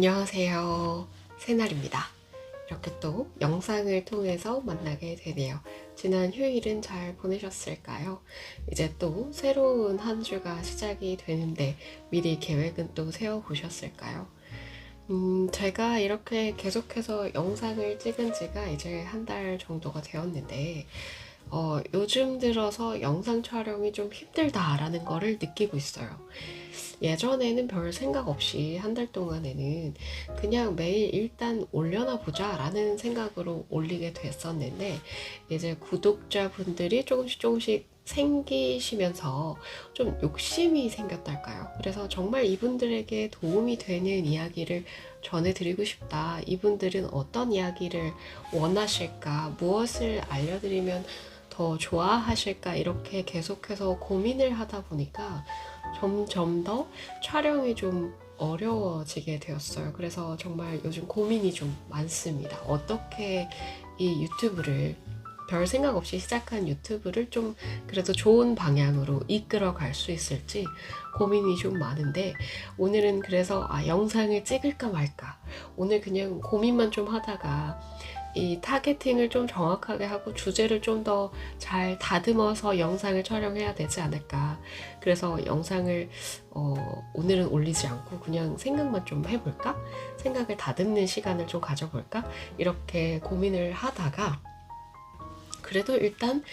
안녕하세요. 새날입니다. 이렇게 또 영상을 통해서 만나게 되네요. 지난 휴일은 잘 보내셨을까요? 이제 또 새로운 한 주가 시작이 되는데 미리 계획은 또 세워보셨을까요? 제가 이렇게 계속해서 영상을 찍은 지가 이제 한 달 정도가 되었는데, 요즘 들어서 영상 촬영이 좀 힘들다라는 거를 느끼고 있어요. 예전에는 별 생각 없이 한 달 동안에는 그냥 매일 일단 올려나 보자 라는 생각으로 올리게 됐었는데, 이제 구독자분들이 조금씩 생기시면서 좀 욕심이 생겼달까요? 그래서 정말 이분들에게 도움이 되는 이야기를 전해드리고 싶다. 이분들은 어떤 이야기를 원하실까? 무엇을 알려드리면 더 좋아하실까? 이렇게 계속해서 고민을 하다 보니까 점점 더 촬영이 좀 어려워지게 되었어요. 그래서 정말 요즘 고민이 좀 많습니다. 어떻게 이 유튜브를, 별 생각 없이 시작한 유튜브를 좀 그래도 좋은 방향으로 이끌어 갈 수 있을지 고민이 좀 많은데, 오늘은 그래서 영상을 찍을까 말까, 오늘 그냥 고민만 좀 하다가 이 타겟팅을 좀 정확하게 하고 주제를 좀 더 잘 다듬어서 영상을 촬영해야 되지 않을까. 그래서 영상을 오늘은 올리지 않고 그냥 생각만 좀 해볼까? 생각을 다듬는 시간을 좀 가져볼까? 이렇게 고민을 하다가 그래도 일단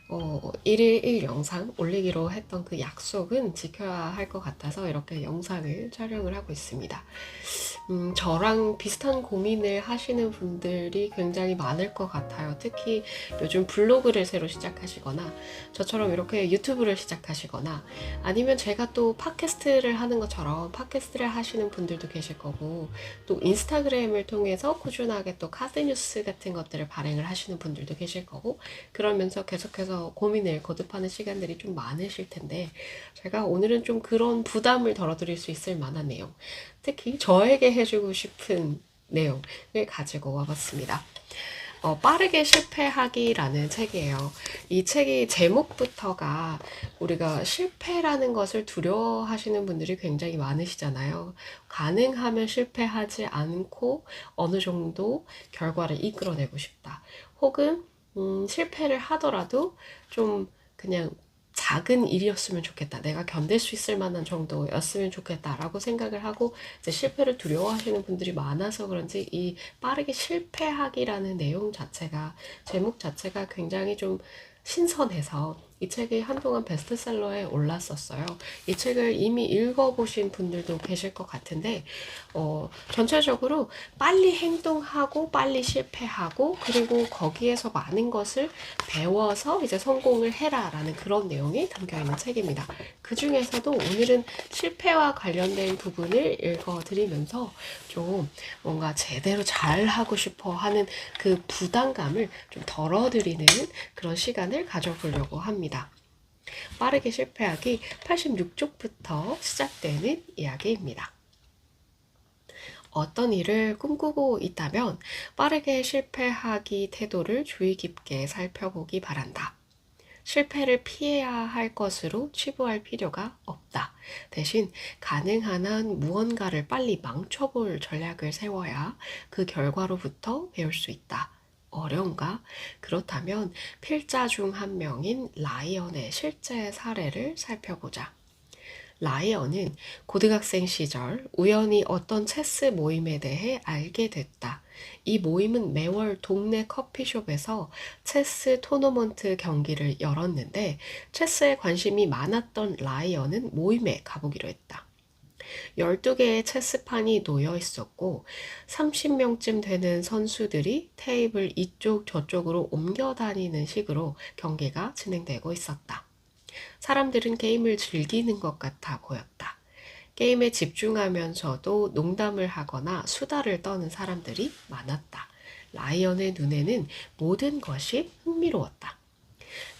1일 1 영상 올리기로 했던 그 약속은 지켜야 할 것 같아서 이렇게 영상을 촬영을 하고 있습니다. 저랑 비슷한 고민을 하시는 분들이 굉장히 많을 것 같아요. 특히 요즘 블로그를 새로 시작하시거나 저처럼 이렇게 유튜브를 시작하시거나 아니면 제가 또 팟캐스트를 하는 것처럼 팟캐스트를 하시는 분들도 계실 거고, 또 인스타그램을 통해서 꾸준하게 또 카드뉴스 같은 것들을 발행을 하시는 분들도 계실 거고, 그러면서 계속해서 고민을 거듭하는 시간들이 좀 많으실 텐데, 제가 오늘은 좀 그런 부담을 덜어드릴 수 있을 만한 내용, 특히 저에게 해주고 싶은 내용을 가지고 와봤습니다. 빠르게 실패하기라는 책이에요. 이 책이 제목부터가 우리가 실패라는 것을 두려워하시는 분들이 굉장히 많으시잖아요. 가능하면 실패하지 않고 어느 정도 결과를 이끌어내고 싶다. 혹은 실패를 하더라도 좀 그냥 작은 일이었으면 좋겠다. 내가 견딜 수 있을 만한 정도였으면 좋겠다라고 생각을 하고 이제 실패를 두려워하시는 분들이 많아서 그런지 이 빠르게 실패하기라는 내용 자체가, 제목 자체가 굉장히 좀 신선해서 이 책이 한동안 베스트셀러에 올랐었어요. 이 책을 이미 읽어보신 분들도 계실 것 같은데, 전체적으로 빨리 행동하고 빨리 실패하고 그리고 거기에서 많은 것을 배워서 이제 성공을 해라라는 그런 내용이 담겨있는 책입니다. 그 중에서도 오늘은 실패와 관련된 부분을 읽어드리면서 좀 뭔가 제대로 잘 하고 싶어 하는 그 부담감을 좀 덜어드리는 그런 시간을 가져보려고 합니다. 빠르게 실패하기 86쪽부터 시작되는 이야기입니다. 어떤 일을 꿈꾸고 있다면 빠르게 실패하기 태도를 주의 깊게 살펴보기 바란다. 실패를 피해야 할 것으로 치부할 필요가 없다. 대신 가능한 한 무언가를 빨리 망쳐볼 전략을 세워야 그 결과로부터 배울 수 있다. 어려운가? 그렇다면 필자 중 한 명인 라이언의 실제 사례를 살펴보자. 라이언은 고등학생 시절 우연히 어떤 체스 모임에 대해 알게 됐다. 이 모임은 매월 동네 커피숍에서 체스 토너먼트 경기를 열었는데, 체스에 관심이 많았던 라이언은 모임에 가보기로 했다. 12개의 체스판이 놓여 있었고 30명쯤 되는 선수들이 테이블 이쪽 저쪽으로 옮겨 다니는 식으로 경기가 진행되고 있었다. 사람들은 게임을 즐기는 것 같아 보였다. 게임에 집중하면서도 농담을 하거나 수다를 떠는 사람들이 많았다. 라이언의 눈에는 모든 것이 흥미로웠다.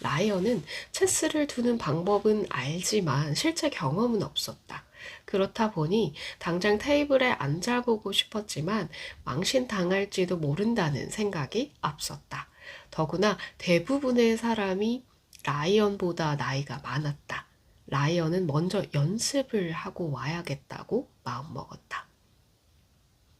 라이언은 체스를 두는 방법은 알지만 실제 경험은 없었다. 그렇다 보니 당장 테이블에 앉아보고 싶었지만 망신당할지도 모른다는 생각이 앞섰다. 더구나 대부분의 사람이 라이언보다 나이가 많았다. 라이언은 먼저 연습을 하고 와야겠다고 마음먹었다.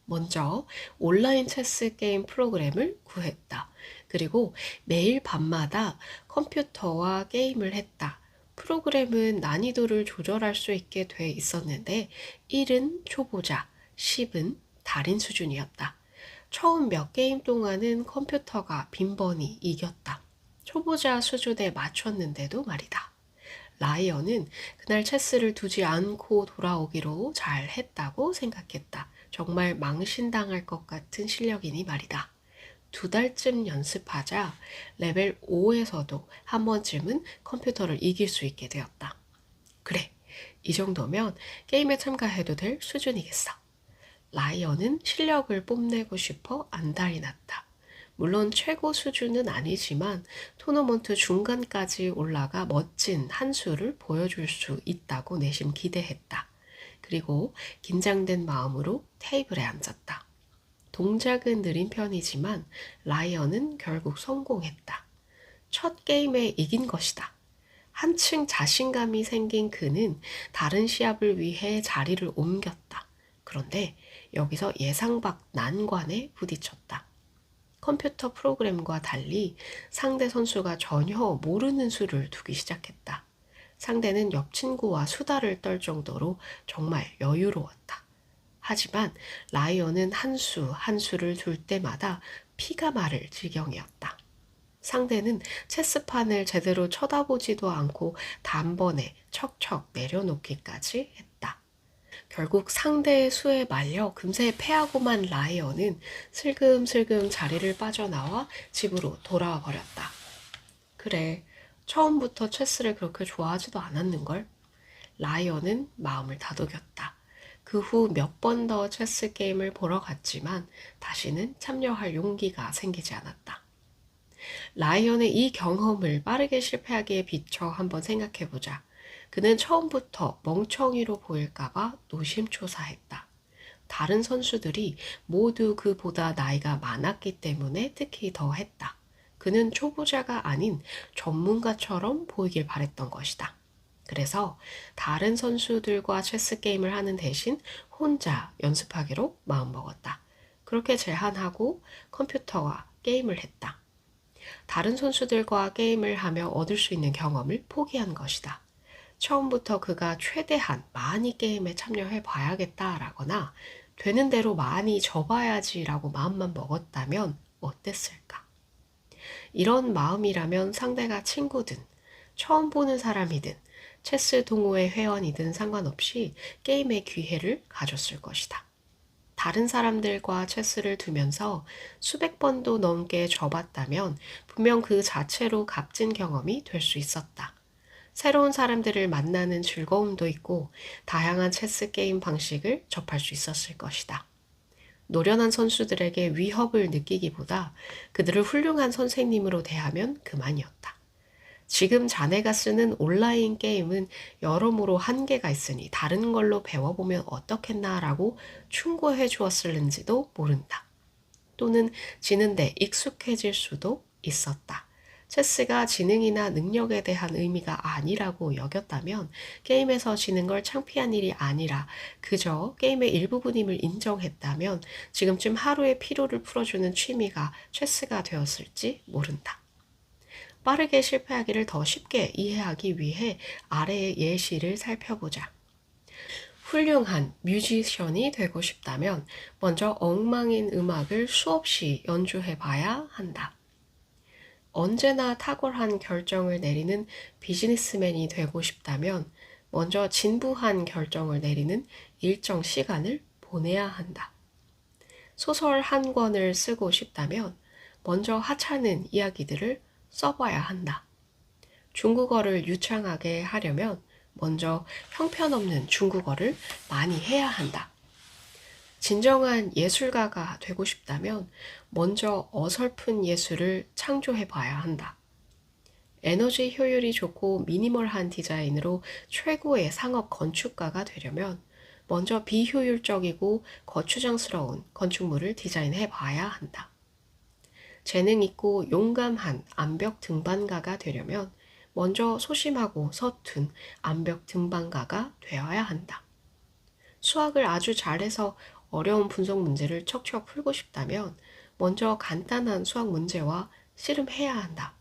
먼저 온라인 체스 게임 프로그램을 구했다. 그리고 매일 밤마다 컴퓨터와 게임을 했다. 프로그램은 난이도를 조절할 수 있게 돼 있었는데 1은 초보자, 10은 달인 수준이었다. 처음 몇 게임 동안은 컴퓨터가 빈번히 이겼다. 초보자 수준에 맞췄는데도 말이다. 라이언은 그날 체스를 두지 않고 돌아오기로 잘 했다고 생각했다. 정말 망신당할 것 같은 실력이니 말이다. 2달쯤 연습하자 레벨 5에서도 한 번쯤은 컴퓨터를 이길 수 있게 되었다. 그래, 이 정도면 게임에 참가해도 될 수준이겠어. 라이언은 실력을 뽐내고 싶어 안달이 났다. 물론 최고 수준은 아니지만 토너먼트 중간까지 올라가 멋진 한 수를 보여줄 수 있다고 내심 기대했다. 그리고 긴장된 마음으로 테이블에 앉았다. 동작은 느린 편이지만 라이언은 결국 성공했다. 첫 게임에 이긴 것이다. 한층 자신감이 생긴 그는 다른 시합을 위해 자리를 옮겼다. 그런데 여기서 예상 밖 난관에 부딪혔다. 컴퓨터 프로그램과 달리 상대 선수가 전혀 모르는 수를 두기 시작했다. 상대는 옆 친구와 수다를 떨 정도로 정말 여유로웠다. 하지만 라이언은 한 수 한 수를 둘 때마다 피가 마를 지경이었다. 상대는 체스판을 제대로 쳐다보지도 않고 단번에 척척 내려놓기까지 했다. 결국 상대의 수에 말려 금세 패하고만 라이언은 슬금슬금 자리를 빠져나와 집으로 돌아와 버렸다. 그래, 처음부터 체스를 그렇게 좋아하지도 않았는걸? 라이언은 마음을 다독였다. 그 후 몇 번 더 체스 게임을 보러 갔지만 다시는 참여할 용기가 생기지 않았다. 라이언의 이 경험을 빠르게 실패하기에 비춰 한번 생각해보자. 그는 처음부터 멍청이로 보일까봐 노심초사했다. 다른 선수들이 모두 그보다 나이가 많았기 때문에 특히 더 했다. 그는 초보자가 아닌 전문가처럼 보이길 바랬던 것이다. 그래서 다른 선수들과 체스 게임을 하는 대신 혼자 연습하기로 마음먹었다. 그렇게 제한하고 컴퓨터와 게임을 했다. 다른 선수들과 게임을 하며 얻을 수 있는 경험을 포기한 것이다. 처음부터 그가 최대한 많이 게임에 참여해 봐야겠다라거나 되는 대로 많이 져봐야지라고 마음만 먹었다면 어땠을까? 이런 마음이라면 상대가 친구든 처음 보는 사람이든 체스 동호회 회원이든 상관없이 게임의 기회를 가졌을 것이다. 다른 사람들과 체스를 두면서 수백 번도 넘게 져봤다면 분명 그 자체로 값진 경험이 될 수 있었다. 새로운 사람들을 만나는 즐거움도 있고 다양한 체스 게임 방식을 접할 수 있었을 것이다. 노련한 선수들에게 위협을 느끼기보다 그들을 훌륭한 선생님으로 대하면 그만이었다. 지금 자네가 쓰는 온라인 게임은 여러모로 한계가 있으니 다른 걸로 배워보면 어떻겠나라고 충고해 주었을는지도 모른다. 또는 지는데 익숙해질 수도 있었다. 체스가 지능이나 능력에 대한 의미가 아니라고 여겼다면 게임에서 지는 걸 창피한 일이 아니라 그저 게임의 일부분임을 인정했다면 지금쯤 하루의 피로를 풀어주는 취미가 체스가 되었을지 모른다. 빠르게 실패하기를 더 쉽게 이해하기 위해 아래의 예시를 살펴보자. 훌륭한 뮤지션이 되고 싶다면 먼저 엉망인 음악을 수없이 연주해 봐야 한다. 언제나 탁월한 결정을 내리는 비즈니스맨이 되고 싶다면 먼저 진부한 결정을 내리는 일정 시간을 보내야 한다. 소설 한 권을 쓰고 싶다면 먼저 하찮은 이야기들을 써봐야 한다. 중국어를 유창하게 하려면 먼저 형편없는 중국어를 많이 해야 한다. 진정한 예술가가 되고 싶다면 먼저 어설픈 예술을 창조해 봐야 한다. 에너지 효율이 좋고 미니멀한 디자인으로 최고의 상업 건축가가 되려면 먼저 비효율적이고 거추장스러운 건축물을 디자인해 봐야 한다. 재능 있고 용감한 암벽 등반가가 되려면 먼저 소심하고 서툰 암벽 등반가가 되어야 한다. 수학을 아주 잘해서 어려운 분석 문제를 척척 풀고 싶다면 먼저 간단한 수학 문제와 씨름해야 한다.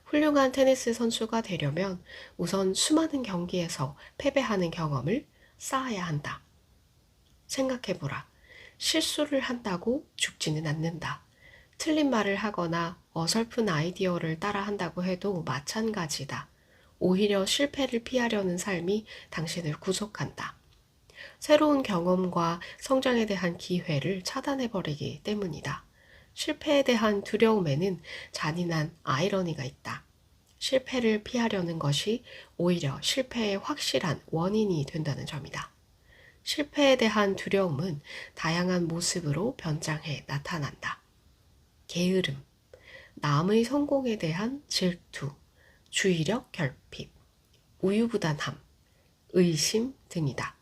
훌륭한 테니스 선수가 되려면 우선 수많은 경기에서 패배하는 경험을 쌓아야 한다. 생각해보라. 실수를 한다고 죽지는 않는다. 틀린 말을 하거나 어설픈 아이디어를 따라한다고 해도 마찬가지다. 오히려 실패를 피하려는 삶이 당신을 구속한다. 새로운 경험과 성장에 대한 기회를 차단해버리기 때문이다. 실패에 대한 두려움에는 잔인한 아이러니가 있다. 실패를 피하려는 것이 오히려 실패의 확실한 원인이 된다는 점이다. 실패에 대한 두려움은 다양한 모습으로 변장해 나타난다. 게으름, 남의 성공에 대한 질투, 주의력 결핍, 우유부단함, 의심 등이다.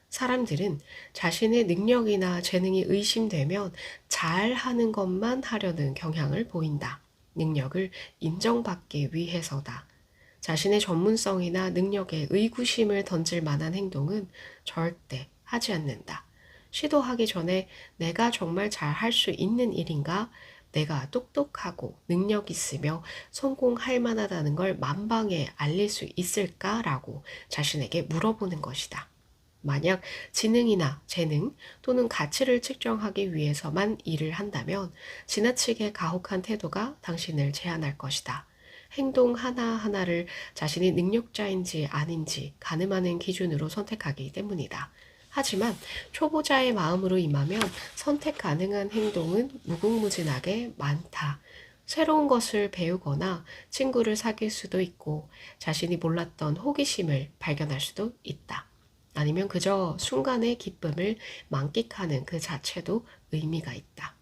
사람들은 자신의 능력이나 재능이 의심되면 잘하는 것만 하려는 경향을 보인다. 능력을 인정받기 위해서다. 자신의 전문성이나 능력에 의구심을 던질 만한 행동은 절대 하지 않는다. 시도하기 전에 내가 정말 잘 할 수 있는 일인가? 내가 똑똑하고 능력 있으며 성공할 만하다는 걸 만방에 알릴 수 있을까라고 자신에게 물어보는 것이다. 만약 지능이나 재능 또는 가치를 측정하기 위해서만 일을 한다면 지나치게 가혹한 태도가 당신을 제한할 것이다. 행동 하나하나를 자신이 능력자인지 아닌지 가늠하는 기준으로 선택하기 때문이다. 하지만 초보자의 마음으로 임하면 선택 가능한 행동은 무궁무진하게 많다. 새로운 것을 배우거나 친구를 사귈 수도 있고 자신이 몰랐던 호기심을 발견할 수도 있다. 아니면 그저 순간의 기쁨을 만끽하는 그 자체도 의미가 있다.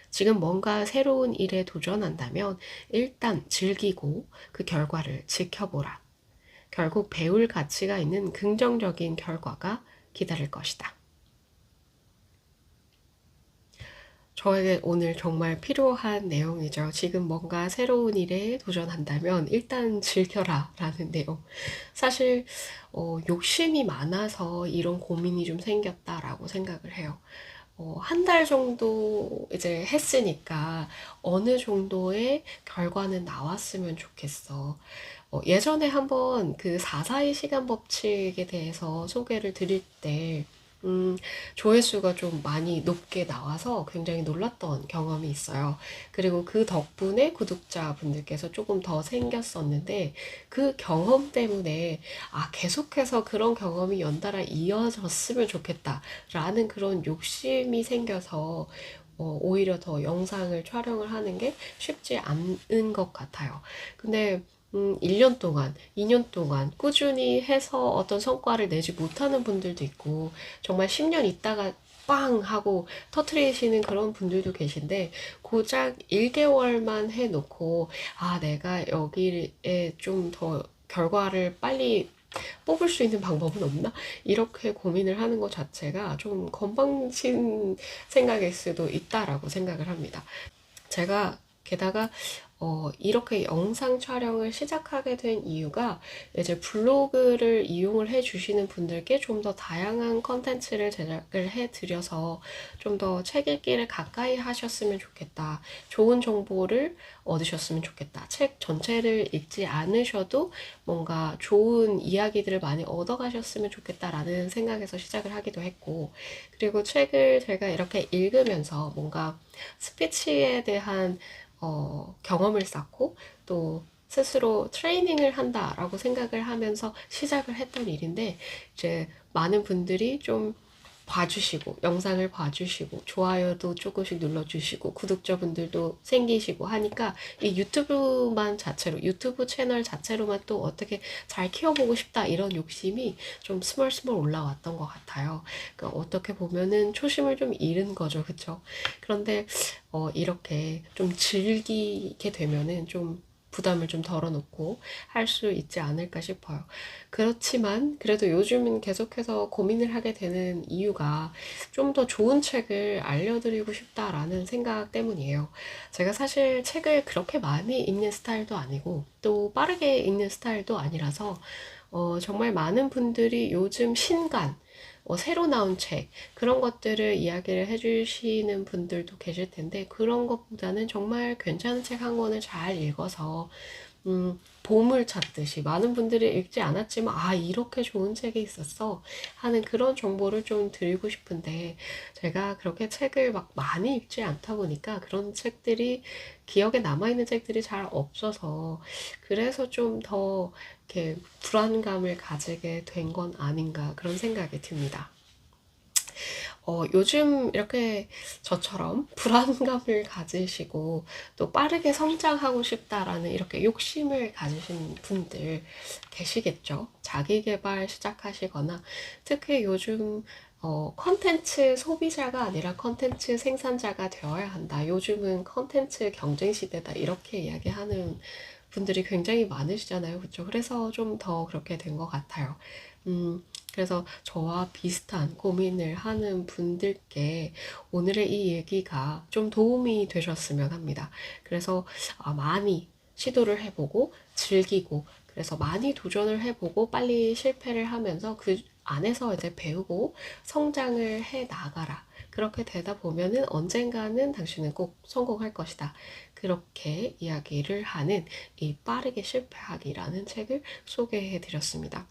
지금 뭔가 새로운 일에 도전한다면 일단 즐기고 그 결과를 지켜보라. 결국 배울 가치가 있는 긍정적인 결과가 기다릴 것이다. 저에게 오늘 정말 필요한 내용이죠. 지금 뭔가 새로운 일에 도전한다면 일단 즐겨라 라는 내용. 사실 욕심이 많아서 이런 고민이 좀 생겼다라고 생각을 해요. 한 달 정도 이제 했으니까 어느 정도의 결과는 나왔으면 좋겠어. 예전에 한번 그 4-4-2 시간 법칙에 대해서 소개를 드릴 때, 조회수가 좀 많이 높게 나와서 굉장히 놀랐던 경험이 있어요. 그리고 그 덕분에 구독자분들께서 조금 더 생겼었는데, 그 경험 때문에, 계속해서 그런 경험이 연달아 이어졌으면 좋겠다라는 그런 욕심이 생겨서, 오히려 더 영상을 촬영을 하는 게 쉽지 않은 것 같아요. 근데 1년 동안, 2년 동안 꾸준히 해서 어떤 성과를 내지 못하는 분들도 있고, 정말 10년 있다가 빵! 하고 터트리시는 그런 분들도 계신데, 고작 1개월만 해놓고, 내가 여기에 좀 더 결과를 빨리 뽑을 수 있는 방법은 없나? 이렇게 고민을 하는 것 자체가 좀 건방진 생각일 수도 있다라고 생각을 합니다. 제가 게다가 이렇게 영상 촬영을 시작하게 된 이유가 이제 블로그를 이용을 해 주시는 분들께 좀 더 다양한 컨텐츠를 제작을 해 드려서 좀 더 책 읽기를 가까이 하셨으면 좋겠다. 좋은 정보를 얻으셨으면 좋겠다. 책 전체를 읽지 않으셔도 뭔가 좋은 이야기들을 많이 얻어가셨으면 좋겠다라는 생각에서 시작을 하기도 했고, 그리고 책을 제가 이렇게 읽으면서 뭔가 스피치에 대한 경험을 쌓고 또 스스로 트레이닝을 한다라고 생각을 하면서 시작을 했던 일인데, 이제 많은 분들이 좀 봐주시고 영상을 봐주시고 좋아요도 조금씩 눌러주시고 구독자분들도 생기시고 하니까 이 유튜브 채널 자체로만 또 어떻게 잘 키워보고 싶다 이런 욕심이 좀 스멀스멀 올라왔던 것 같아요. 그러니까 어떻게 보면은 초심을 좀 잃은 거죠, 그쵸? 그런데 이렇게 좀 즐기게 되면은 좀 부담을 좀 덜어놓고 할 수 있지 않을까 싶어요. 그렇지만 그래도 요즘은 계속해서 고민을 하게 되는 이유가 좀 더 좋은 책을 알려드리고 싶다라는 생각 때문이에요. 제가 사실 책을 그렇게 많이 읽는 스타일도 아니고 또 빠르게 읽는 스타일도 아니라서 정말 많은 분들이 요즘 신간, 새로 나온 책, 그런 것들을 이야기를 해주시는 분들도 계실 텐데, 그런 것보다는 정말 괜찮은 책 한 권을 잘 읽어서 보물 찾듯이 많은 분들이 읽지 않았지만 이렇게 좋은 책이 있었어 하는 그런 정보를 좀 드리고 싶은데, 제가 그렇게 책을 막 많이 읽지 않다 보니까 그런 책들이 기억에 남아있는 책들이 잘 없어서, 그래서 좀 더 이렇게 불안감을 가지게 된 건 아닌가 그런 생각이 듭니다. 요즘 이렇게 저처럼 불안감을 가지시고 또 빠르게 성장하고 싶다라는 이렇게 욕심을 가지신 분들 계시겠죠. 자기 개발 시작하시거나, 특히 요즘 컨텐츠 소비자가 아니라 컨텐츠 생산자가 되어야 한다. 요즘은 컨텐츠 경쟁 시대다. 이렇게 이야기하는 분들이 굉장히 많으시잖아요. 그렇죠? 그래서 좀 더 그렇게 된 것 같아요. 그래서 저와 비슷한 고민을 하는 분들께 오늘의 이 얘기가 좀 도움이 되셨으면 합니다. 그래서 많이 시도를 해보고 즐기고, 그래서 많이 도전을 해보고 빨리 실패를 하면서 그 안에서 이제 배우고 성장을 해 나가라. 그렇게 되다 보면은 언젠가는 당신은 꼭 성공할 것이다. 그렇게 이야기를 하는 이 빠르게 실패하기라는 책을 소개해 드렸습니다.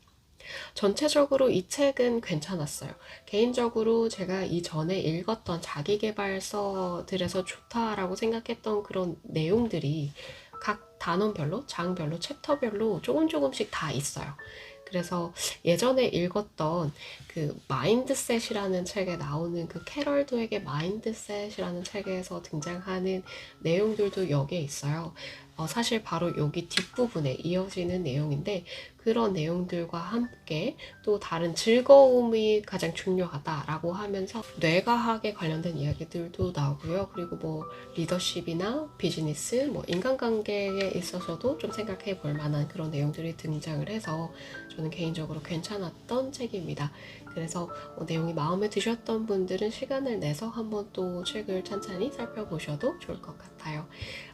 전체적으로 이 책은 괜찮았어요. 개인적으로 제가 이전에 읽었던 자기계발서들에서 좋다라고 생각했던 그런 내용들이 각 단원별로, 장별로, 챕터별로 조금씩 다 있어요. 그래서 예전에 읽었던 그 마인드셋이라는 책에 나오는 그 캐럴 드웨의 마인드셋이라는 책에서 등장하는 내용들도 여기에 있어요. 사실 바로 여기 뒷부분에 이어지는 내용인데, 그런 내용들과 함께 또 다른 즐거움이 가장 중요하다라고 하면서 뇌과학에 관련된 이야기들도 나오고요. 그리고 뭐 리더십이나 비즈니스, 뭐 인간관계에 있어서도 좀 생각해 볼 만한 그런 내용들이 등장을 해서 저는 개인적으로 괜찮았던 책입니다. 그래서 내용이 마음에 드셨던 분들은 시간을 내서 한번 또 책을 찬찬히 살펴보셔도 좋을 것 같아요.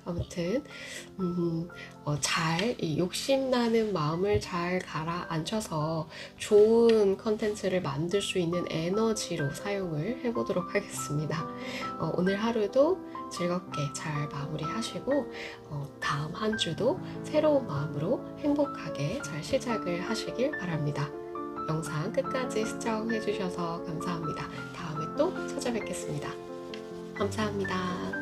아무튼 이 욕심나는 마음을 잘 가라앉혀서 좋은 컨텐츠를 만들 수 있는 에너지로 사용을 해보도록 하겠습니다. 오늘 하루도 즐겁게 잘 마무리하시고, 다음 한 주도 새로운 마음으로 행복하게 잘 시작을 하시길 바랍니다. 영상 끝까지 시청해주셔서 감사합니다. 다음에 또 찾아뵙겠습니다. 감사합니다.